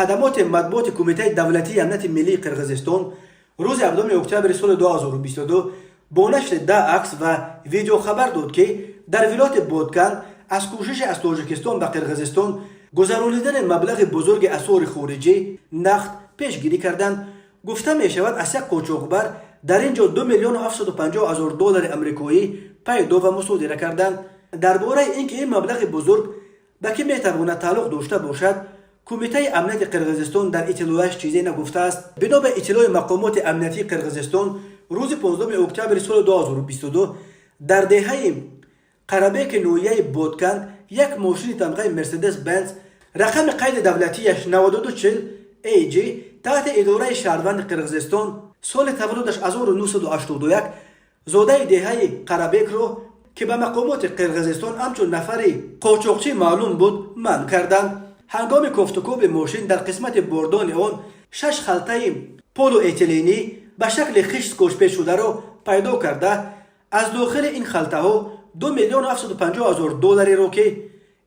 خدمات مطبوعات کمیته دولتی امنیت ملی قرقیزستان روز 7 اکتبر سال 2022 با نشر 10 عکس و ویدیو خبر داد که در ولایت بادکن از کوشش از تاجیکستان به قرقیزستان گذرانیدن مبلغ بزرگ اسعار خارجی نقد پیشگیری کردند. گفته می شود از یک قاچاقبر در اینجا 2,750,000 دلار آمریکایی پیدا و مصادره کردند. درباره اینکه این مبلغ بزرگ به کی میتواند تعلق داشته باشد، کمیته امنیت قرقیزستان در اطلاعش چیزی نگفته است. بنا به اطلاع مقامات امنیتی قرقیزستان روز 15 اکتبر سال 2022 در دهه قربک نویه بادکن یک ماشین تمغه مرسدس بنز رقم قید دولتیش 9240 AG تحت اداره شهروند قرقیزستان سال تولدش 1981 زاده دهه قربک رو که به مقامات قرقیزستان همچون نفری قاچاقچی معلوم بود منع کردند. هنگام کفتوکوب ماشین در قسمت بردان آن 6 خلطه پولو اتیلینی به شکل خشت کشپه شده را پیدا کرده. از داخل این خلطه ها 2,750,000 دلاری را که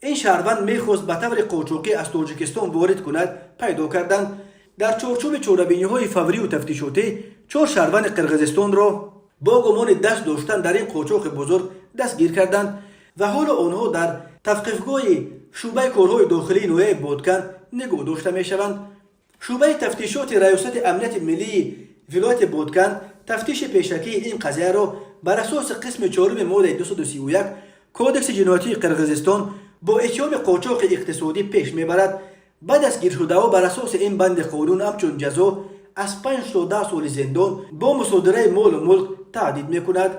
این شهروند میخواست به طور قاچاقی از تاجیکستان وارد کند پیدا کردند. در چارچوب چاره‌بینی های فوری و تفتیشاتی 4 شهروند قرقیزستان را با گمان دست داشتن در این قاچاق بزرگ دستگیر کردند و حال آنها در توقیفگاه شعبه کارهای داخلی نویه بادکن نگاه داشته می شوند. شعبه تفتیشات ریاست امنیت ملی ولایت بادکن تفتیش پیشکی این قضیه را بر اساس قسم 4 ماده 231 کودکس جنایتی قرقیزستان با اتهام قاچاق اقتصادی پیش میبرد. بعد از گیر شده ها بر اساس این بند قانون همچون جزا از 5 تا 10 سال زندان با مصادره مال و ملک تهدید میکند.